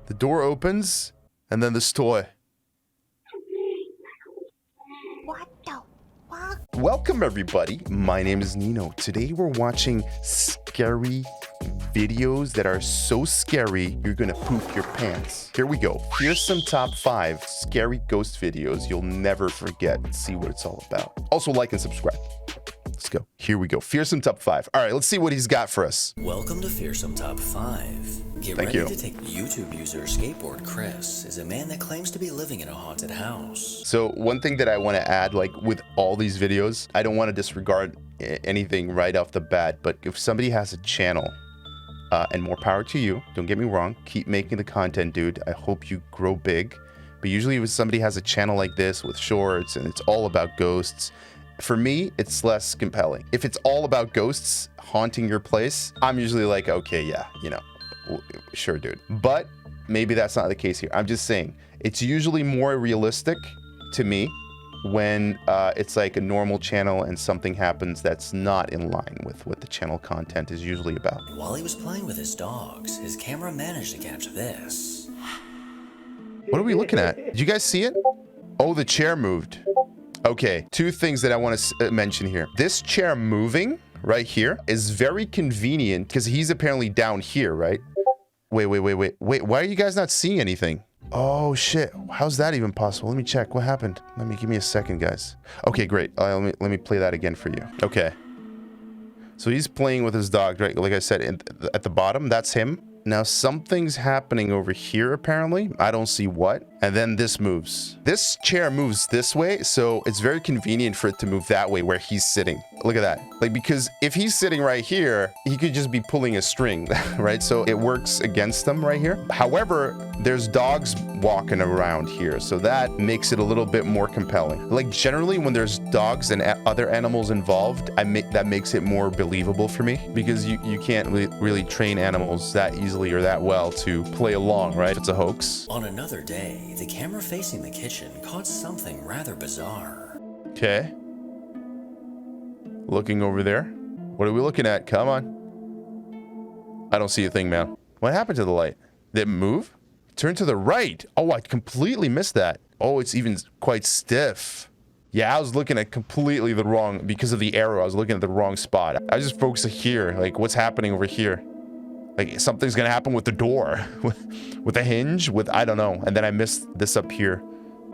The door opens, and then this toy. What the fuck? Welcome, everybody. My name is Nino. Today we're watching scary videos that are so scary you're gonna poop your pants. Here we go. Here's some top 5 scary ghost videos you'll never forget and see what it's all about. Also, like and subscribe. Let's go. Here we go. Fearsome top 5. All right, let's see what he's got for us. Welcome to Fearsome Top 5. Get Thank ready you. to take YouTube user Skateboard Chris is a man that claims to be living in a haunted house. So one thing that I want to add, like with all these videos, I don't want to disregard anything right off the bat, but if somebody has a channel, and more power to you, don't get me wrong, keep making the content, dude. I hope you grow big. But usually if somebody has a channel like this with shorts and it's all about ghosts, for me, it's less compelling. If it's all about ghosts haunting your place, I'm usually like, okay, yeah, you know, sure, dude. But maybe that's not the case here. I'm just saying, it's usually more realistic to me when it's like a normal channel and something happens that's not in line with what the channel content is usually about. While he was playing with his dogs, his camera managed to catch this. What are we looking at? Did you guys see it? Oh, the chair moved. Okay, 2 things that I want to mention here. This chair moving right here is very convenient because he's apparently down here, right? Wait. Why are you guys not seeing anything? Oh shit, how's that even possible? Let me check, what happened? Give me a second, guys. Okay, great, let me play that again for you. Okay, so he's playing with his dog, right? Like I said, at the bottom, that's him. Now something's happening over here, apparently. I don't see what. And then this moves. This chair moves this way, so it's very convenient for it to move that way where he's sitting. Look at that. Like, because if he's sitting right here, he could just be pulling a string, right? So it works against them right here. However, there's dogs walking around here, so that makes it a little bit more compelling. Like, generally, when there's dogs and other animals involved, that makes it more believable for me, because you can't really train animals that easily or that well to play along, right? It's a hoax. On another day, the camera facing the kitchen caught something rather bizarre. Okay. Looking over there. What are we looking at? Come on. I don't see a thing, man. What happened to the light? Did it move? Turn to the right. Oh, I completely missed that. Oh, it's even quite stiff. Yeah, I was looking at completely the wrong, because of the arrow, I was looking at the wrong spot. I was just focused here, like what's happening over here. Like something's gonna happen with the door, with the hinge, I don't know. And then I missed this up here.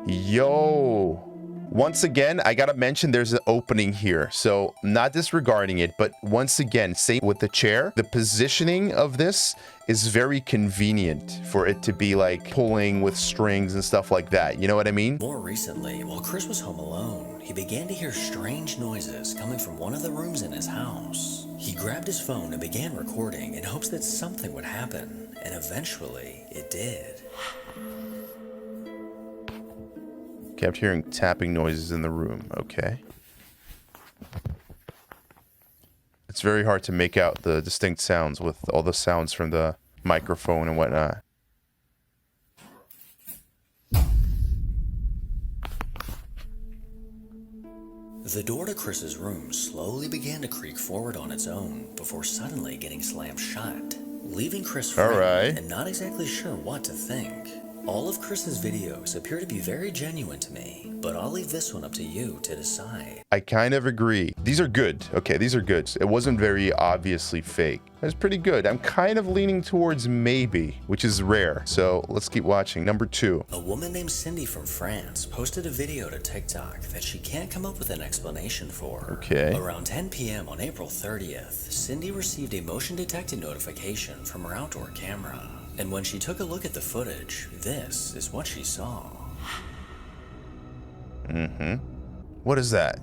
Yo. Once again, I gotta mention there's an opening here. So not disregarding it, but once again, same with the chair. The positioning of this is very convenient for it to be like pulling with strings and stuff like that. You know what I mean? More recently, while Chris was home alone, he began to hear strange noises coming from one of the rooms in his house. He grabbed his phone and began recording in hopes that something would happen, and eventually it did. Kept hearing tapping noises in the room. Okay. It's very hard to make out the distinct sounds with all the sounds from the microphone and whatnot. The door to Chris's room slowly began to creak forward on its own before suddenly getting slammed shut, leaving Chris frightened and not exactly sure what to think. All of Chris's videos appear to be very genuine to me, but I'll leave this one up to you to decide. I kind of agree. These are good. Okay, these are good. It wasn't very obviously fake. It was pretty good. I'm kind of leaning towards maybe, which is rare. So let's keep watching. Number 2. A woman named Cindy from France posted a video to TikTok that she can't come up with an explanation for. Okay. Around 10 p.m. on April 30th, Cindy received a motion detected notification from her outdoor camera. And when she took a look at the footage, this is what she saw. What is that?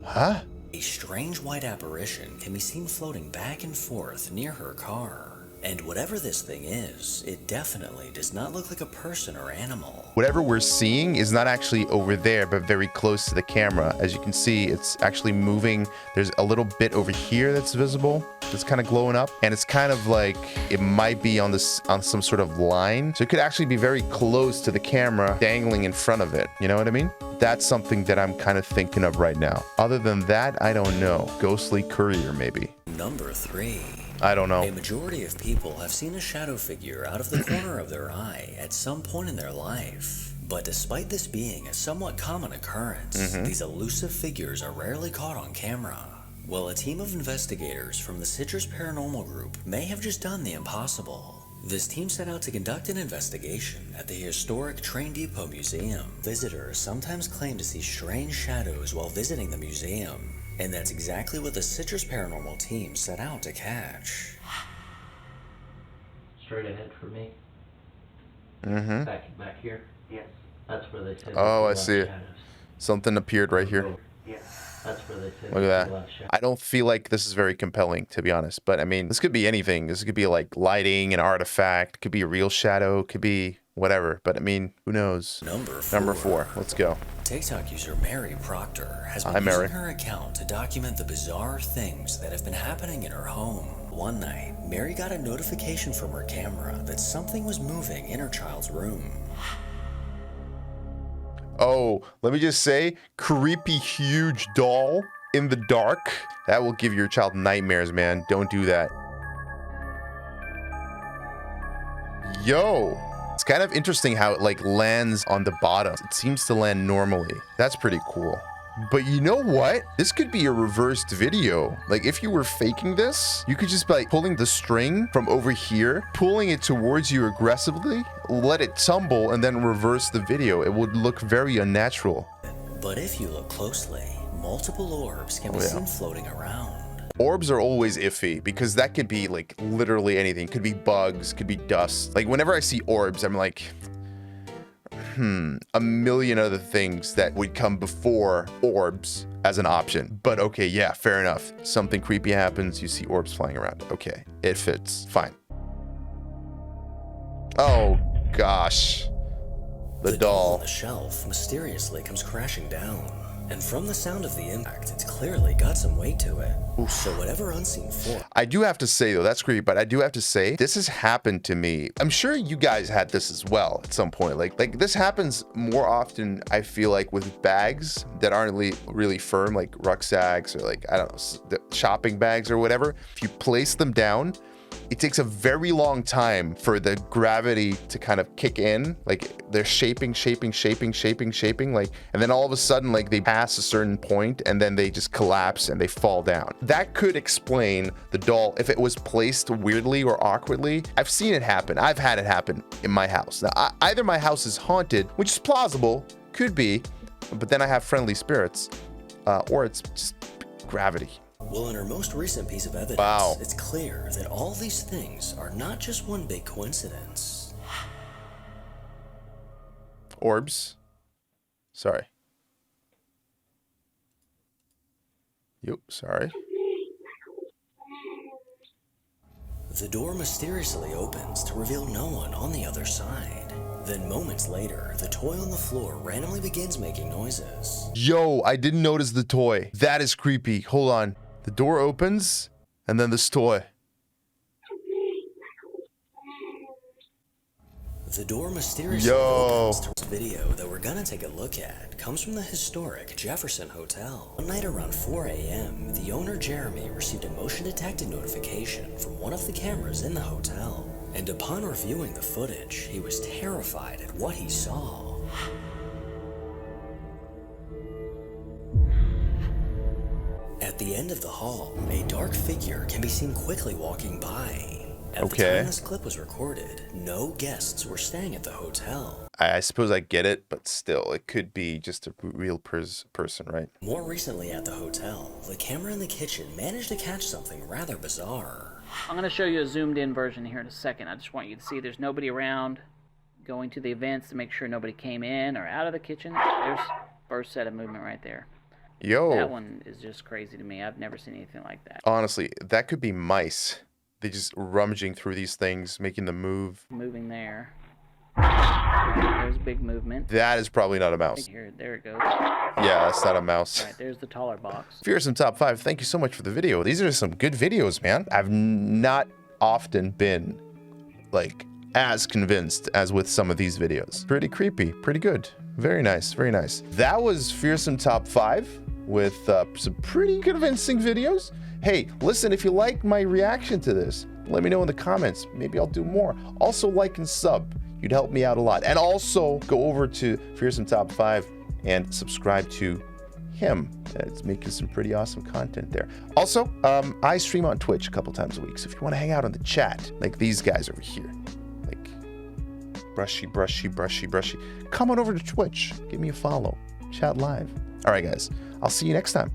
Huh? A strange white apparition can be seen floating back and forth near her car. And whatever this thing is, it definitely does not look like a person or animal. Whatever we're seeing is not actually over there, but very close to the camera. As you can see, it's actually moving. There's a little bit over here that's visible. It's kind of glowing up, and it's kind of like it might be on some sort of line. So it could actually be very close to the camera, dangling in front of it. You know what I mean? That's something that I'm kind of thinking of right now. Other than that, I don't know. Ghostly courier, maybe. Number 3. I don't know. A majority of people have seen a shadow figure out of the corner of their eye at some point in their life. But despite this being a somewhat common occurrence, these elusive figures are rarely caught on camera. Well, a team of investigators from the Citrus Paranormal Group may have just done the impossible. This team set out to conduct an investigation at the historic Train Depot Museum. Visitors sometimes claim to see strange shadows while visiting the museum, and that's exactly what the Citrus Paranormal team set out to catch. Straight ahead for me. Back here. Yes. That's where they said. Oh, I see it. Something appeared right here. Yeah. That's where they said. Look at that. I don't feel like this is very compelling, to be honest. But I mean, this could be anything. This could be like lighting, an artifact. Could be a real shadow. Could be whatever. But I mean, who knows? Number four. Let's go. TikTok user Mary Proctor has been using her account to document the bizarre things that have been happening in her home. One night, Mary got a notification from her camera that something was moving in her child's room. Oh, let me just say, creepy huge doll in the dark. That will give your child nightmares, man. Don't do that. Yo, it's kind of interesting how it like lands on the bottom. It seems to land normally. That's pretty cool. But you know what? This could be a reversed video. Like if you were faking this, you could just be like pulling the string from over here, pulling it towards you aggressively, let it tumble, and then reverse the video. It would look very unnatural. But if you look closely, multiple orbs can be seen floating around. Orbs are always iffy because that could be like literally anything. Could be bugs, could be dust. Like whenever I see orbs, I'm like, a million other things that would come before orbs as an option. But okay, yeah, fair enough. Something creepy happens, you see orbs flying around. Okay, it fits. Fine. Oh, gosh. The doll on the shelf mysteriously comes crashing down. And from the sound of the impact, it's clearly got some weight to it. Oof. So whatever unseen force. I do have to say, though, that's creepy, but I do have to say, this has happened to me. I'm sure you guys had this as well at some point. Like this happens more often, I feel like, with bags that aren't really firm, like rucksacks or like, I don't know, shopping bags or whatever. If you place them down, it takes a very long time for the gravity to kind of kick in. Like they're shaping, like, and then all of a sudden, like they pass a certain point and then they just collapse and they fall down. That could explain the doll if it was placed weirdly or awkwardly. I've seen it happen. I've had it happen in my house. Now, either my house is haunted, which is plausible, could be, but then I have friendly spirits, or it's just gravity. Well, in her most recent piece of evidence, it's clear that all these things are not just one big coincidence. Orbs. Sorry. Sorry. The door mysteriously opens to reveal no one on the other side. Then moments later, the toy on the floor randomly begins making noises. Yo, I didn't notice the toy. That is creepy. Hold on. The door opens, and then this toy. The door mysteriously opens to this video that we're gonna take a look at comes from the historic Jefferson Hotel. One night around 4 a.m., the owner Jeremy received a motion-detected notification from one of the cameras in the hotel. And upon reviewing the footage, he was terrified at what he saw. At the end of the hall, a dark figure can be seen quickly walking by. At the time this clip was recorded, no guests were staying at the hotel. I suppose I get it, but still, it could be just a real person, right? More recently at the hotel, the camera in the kitchen managed to catch something rather bizarre. I'm going to show you a zoomed-in version here in a second. I just want you to see there's nobody around. Going to the events to make sure nobody came in or out of the kitchen. There's first set of movement right there. Yo. That one is just crazy to me. I've never seen anything like that. Honestly, that could be mice. They just rummaging through these things, making them move. Moving there. There's big movement. That is probably not a mouse. Here, there it goes. Yeah, that's not a mouse. All right, there's the taller box. Fearsome Top 5, thank you so much for the video. These are some good videos, man. I've not often been, like, as convinced as with some of these videos. Pretty creepy, pretty good. Very nice, very nice. That was Fearsome Top 5. with some pretty convincing videos. Hey, listen, if you like my reaction to this, let me know in the comments. Maybe I'll do more. Also, like and sub. You'd help me out a lot. And also, go over to Fearsome Top 5 and subscribe to him. It's making some pretty awesome content there. Also, I stream on Twitch a couple times a week. So if you want to hang out on the chat, like these guys over here, like brushy, come on over to Twitch. Give me a follow. Chat live. All right, guys. I'll see you next time.